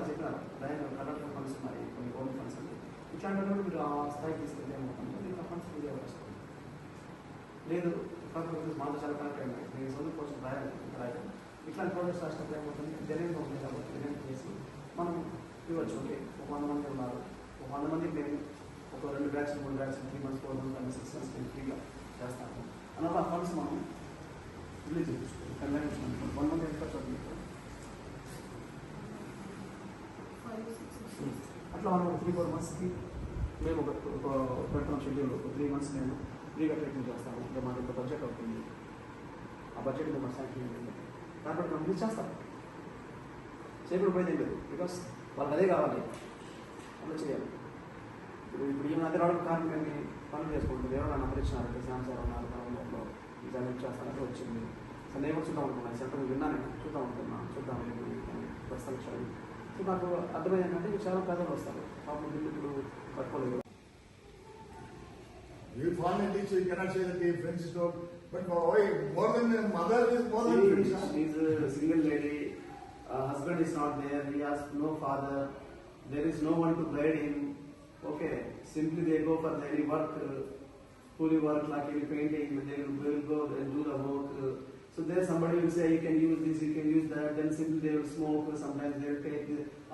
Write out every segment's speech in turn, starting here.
చెప్పినారు కర్ణాటక ఫండ్స్ ఉన్నాయి, కొన్ని గవర్నమెంట్ ఫండ్స్ ఉన్నాయి. ఇట్లాంటి మీరు ఆ స్థాయికి తీసుకెళ్తే ఏమవుతుందంటే దీంట్లో ఫండ్స్ ఫ్రీగా వస్తుంది. లేదు కాకపోతే మాతో చాలా కనెక్ట్ అయినాయి, నేను చదువు కోసం రాయాలి ఇట్లాంటి ప్రాజెక్ట్స్ రాసినప్పుడు ఏమవుతుంది జనరేట్ అవుతుంది కాబట్టి జనరేట్ చేసి మనం ఇవ్వచ్చు. ఓకే, ఒక 100 మంది ఉన్నారు, ఒక 100 మందికి నేను ఒక 2 bags 3 bags 3 months 4 months 6 months నేను ఫ్రీగా చేస్తాను అన్నప్పుడు ఆ ఫండ్స్ మనం రిలీజ్ చేయించుకోవాలి. కన్వెన్స్ 1 month ఎంత ఖర్చు అవుతుంది అట్లా మనం 3-4 monthsకి మేము ఒక పెడుతున్నాం షెడ్యూల్. 3 months నేను ఫ్రీగా ట్రీట్మెంట్ చేస్తాను. ఇంకా మాకు ఇంత బడ్జెట్ అవుతుంది, ఆ బడ్జెట్ ఇంకా శాంక్షన్ ఉంటుంది కాబట్టి మనం రిలీజ్ చేస్తాం. చేయకుండా పోయింది లేదు, బికాస్ వాళ్ళకి అదే కావాలి, అలా చేయాలి. ఇప్పుడు ఈ మధ్య రావడం కారణం ఏంటి, పనులు చేసుకుంటుంది. ఎవరు నా నెంబర్ ఇచ్చినారంటే శ్యామ్ సార్ ఉన్నారు గ్రౌండ్లో ఈ హెల్ప్ చేస్తానంటే వచ్చింది. సో నేను కూడా చూద్దాం అనుకున్నాను, సెంటర్ విన్నాను, చూద్దాం చూద్దాం ప్రస్తుతం చదివి. సో నాకు అర్థమైంది ఏంటంటే ఇవి చాలా ప్రజలు వస్తారు పాపం ఇప్పుడు పట్టుకోలేదు. You found a teacher, you cannot say that the friends is not, but why more than a mother is more than friends. She is a single lady, husband is not there, he has no father, there is no one to guide him. Okay, simply they go for any work, fully work like any painting, they will go and do the work. So there somebody will say you can use this, you can use that, then simply they will smoke, sometimes they will take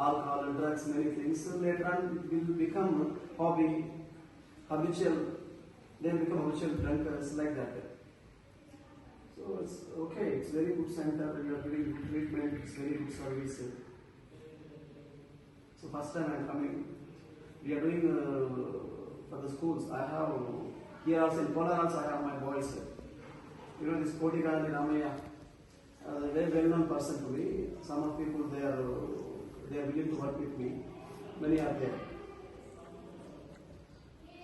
alcohol and drugs, many things. So later on will become habitual. They become habitual drunkards like that. So it's okay, it's very good center, you are giving good treatment, it's very good service. So first time I am coming, we are doing for the schools. I have here also in Polar also I have my boys. You know this Kotikali Ramaya, very well known person to me. Some of people they are willing to work with me. Many are there.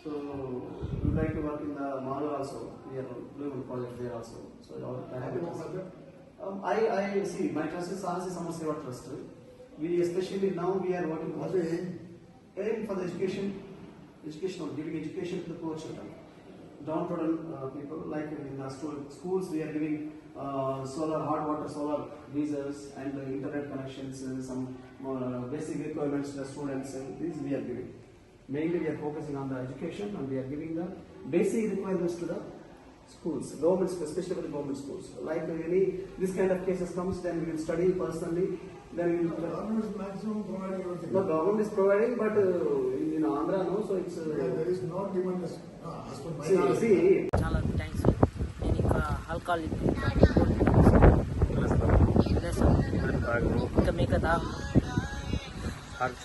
So we would like to work in the mall also. We are doing a project there also. So I see my trust is Sahasi Samaj Seva Trust. We especially now we are working for the education, giving education to the poor children, downtrodden people. Like in the schools, we are giving solar, hot water, solar geysers, and internet connections, some basic requirements to the students. These we are giving. Mainly we are focusing on the education and we are giving the basic requirements to the schools, government, especially for the government schools. Like any this kind of cases comes, then we will study personally. Then we will. The government is maximum providing everything. The government is providing, but in Andhra no, so it's. There is no demand. See. చాలా thanks. నేను ఇంకా alcohol ఇంకా మీకు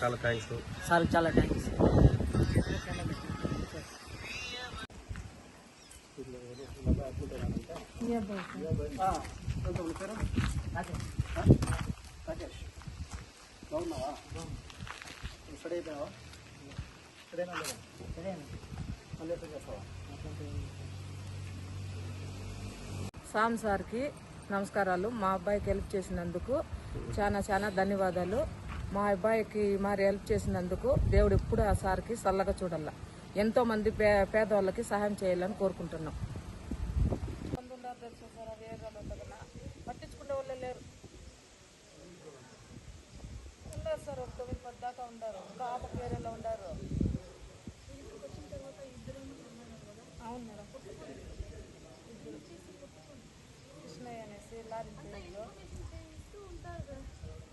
చాలా thanks sir, చాలా thanks. బాగున్నావా? Study అయిపోయావా? మళ్ళీ ఎప్పుడు చేస్తావా? సామ్ సార్కి నమస్కారాలు. మా అబ్బాయికి హెల్ప్ చేసినందుకు చాలా చాలా ధన్యవాదాలు. మా అబ్బాయికి మరి హెల్ప్ చేసినందుకు దేవుడు ఎప్పుడు ఆ సార్కి చల్లగా చూడాల. ఎంతో మంది పేదవాళ్ళకి సహాయం చేయాలని కోరుకుంటున్నాం. పట్టించుకునే వాళ్ళే లేరు, ఉన్నారు సార్. ఒక 9-10 దాకా ఉన్నారు, ఇంకా ఆ పక్క ఏరియాలో ఉన్నారు. అవును మేడం, కృష్ణయ్య అనేసి లారీ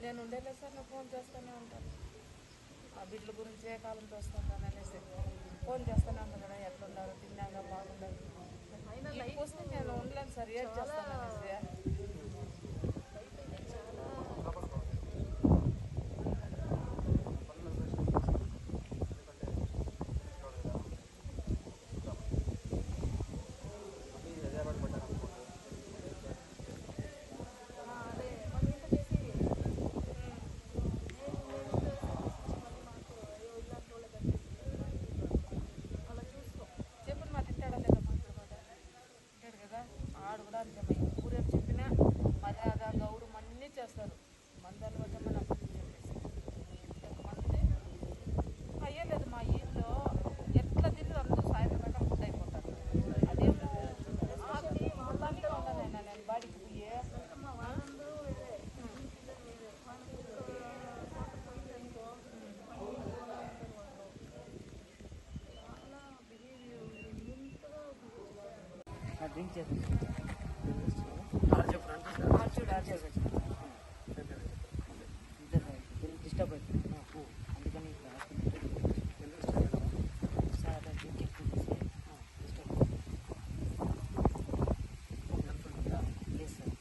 నేను ఉండేలేదు సార్. నేను ఫోన్ చేస్తూనే ఉంటాను, ఆ బిడ్డల గురించి ఏ కాలంతో వస్తుంటాను అనేసి ఫోన్ చేస్తూనే ఉంటాను కదా, ఎట్లున్నారు, తిన్నాగా, బాగుండాలి. వస్తే నేను ఉండలేను సార్, ఏం చేస్తాను అనేసి. ఆడు కూడా అంతే. డ్రింక్ చేసి డిస్టర్బ్ అవుతుంది అందుకని సార్ డ్రింక్ ఎక్కువ చేసి డిస్టర్బ్ లేదు సార్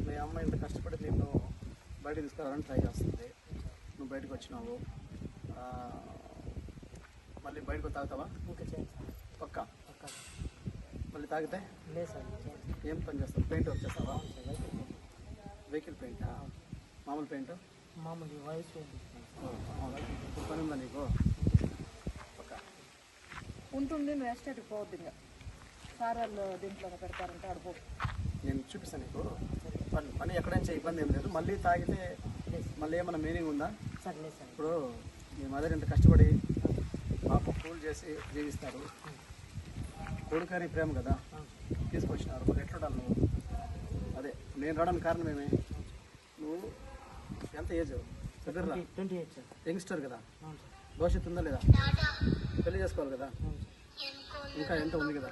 మీ అమ్మ ఇంత కష్టపడి నిన్ను బయటకు తీసుకురావాలని ట్రై చేస్తుంది. నువ్వు బయటకు వచ్చినావు, మళ్ళీ బయటకు తాగుతావా? ఇంకా చేయండి సార్ పక్క పక్క మళ్ళీ తాగితే లేదు సార్ చేయండి ఏం పని చేస్తావు? పెయింట్ వర్క్ చేస్తావా? సార్ వెహికల్ పెయింటా? మామూలు పెయింట్? మామూలు వాయిస్ ఏంటి పని ఉందా నీకు? పక్క ఉంటుంది, నువ్వు ఎస్టేట్కి పోవద్దు. ఇంకా సార్ వాళ్ళు దీంట్లో పెడతారంటే అడుపు. నేను చూపిస్తాను నీకు పని ఎక్కడైనా ఇబ్బంది ఏం లేదు. మళ్ళీ తాగితే మళ్ళీ ఏమైనా మీనింగ్ ఉందా? సార్ లేదు సార్ ఇప్పుడు మీ మదర్ ఇంత కష్టపడి పాప కూల్ చేసి జీవిస్తారు, కొడుకని ప్రేమ కదా తీసుకొచ్చినారు. మరి ఎట్లుండాలి నువ్వు? అదే నేను రావడానికి కారణం ఏమే? నువ్వు ఎంత ఏజ్? 28 సార్ యంగ్స్టర్ కదా, అవును సార్ భవిష్యత్తు ఉందా లేదా? పెళ్లి చేసుకోవాలి కదా, అవును సార్ ఇంకా ఎంత ఉంది కదా.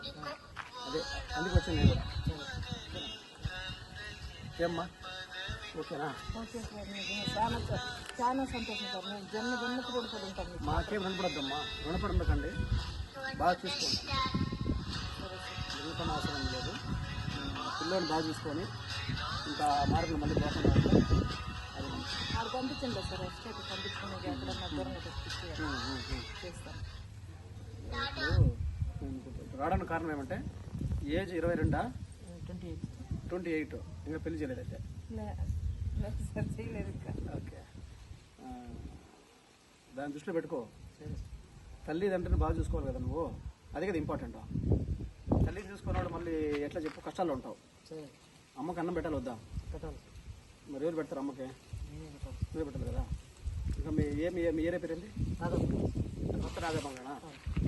అదే అందుకు వచ్చింది నేను కూడా. ఏమ్మా ఓకేనా? ఓకే సార్, మీకు చాలా చాలా సంతోషం సార్. నేను జన్మకు రుణపడి ఉంటాను మీకు. మాకేం రుణపడద్దమ్మా, రుణపడి ఉండకండి, బాగా చూసుకోండి. రుణపడిన అవసరం లేదు. పిల్లోని బాగా చూసుకొని ఇంకా మార్పులు మళ్ళీ పోకుండా ఉంటే అది మంచిది. ఆడు పంపించండి సార్, ఎస్టేట్ పంపించుకునేది ఎక్కడన్నా దూరంగా తెచ్చి చేస్తాను. ఇప్పుడు రావడానికి కారణం ఏమంటే ఏజ్ 22, 28 28 ఇంకా పెళ్లి చేయలేదైతే. లేదు సార్, చేయలేదు ఇంకా. ఓకే, దాన్ని దృష్టిలో పెట్టుకో. సరే తల్లిదండ్రులను బాగా చూసుకోవాలి కదా నువ్వు, అదే కదా ఇంపార్టెంట్. తల్లిని చూసుకున్నవాడు మళ్ళీ ఎట్లా చెప్పు, కష్టాల్లో ఉంటావు. సరే అమ్మకి అన్నం పెట్టాలి వద్దా? పెట్టాలి మరి ఎవరు పెడతారు అమ్మకి? నేనే పెట్టాలి నువ్వే పెట్టాలి కదా. ఇంకా మీ ఏరియా పేరు ఏంటి? కొత్త రాజభంగానా?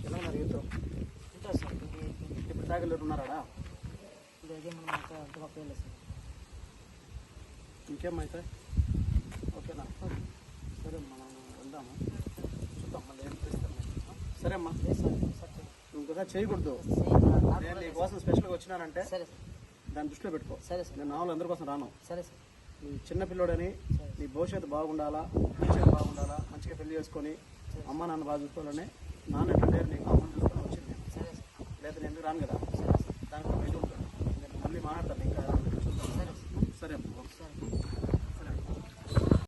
ఎలా ఉన్నారు యూత్? ఉంటారు సార్ 28 ఇప్పుడు తాగలేరు ఉన్నారా? ఇప్పుడు అదే మనం అంత గొప్ప వెళ్ళలేదు సార్ ఇంకేమైతే ఓకేనా? సరే మనం వెళ్దాము, చూద్దాం మళ్ళీ ఏం చేస్తాం. సరే అమ్మా, లేదు సార్ సార్ నువ్వు ఇంకోసారి చేయకూడదు. నేను నీ కోసం స్పెషల్గా వచ్చినానంటే సరే సార్ దాన్ని దృష్టిలో పెట్టుకో. సరే సార్ నేను నాలుగు అందరి కోసం రాను. సరే సార్ నీ చిన్న పిల్లోడని నీ భవిష్యత్తు బాగుండాలా, మంచిగా బాగుండాలా, మంచిగా పెళ్లి చేసుకొని అమ్మ నాన్న బాగా చూసుకోవాలని నాన్న అంటే నీకు అమ్మని చూసుకొని వచ్చింది. సరే సార్ లేదా నేను ఎందుకు రాను కదా. సరే సార్ దానికి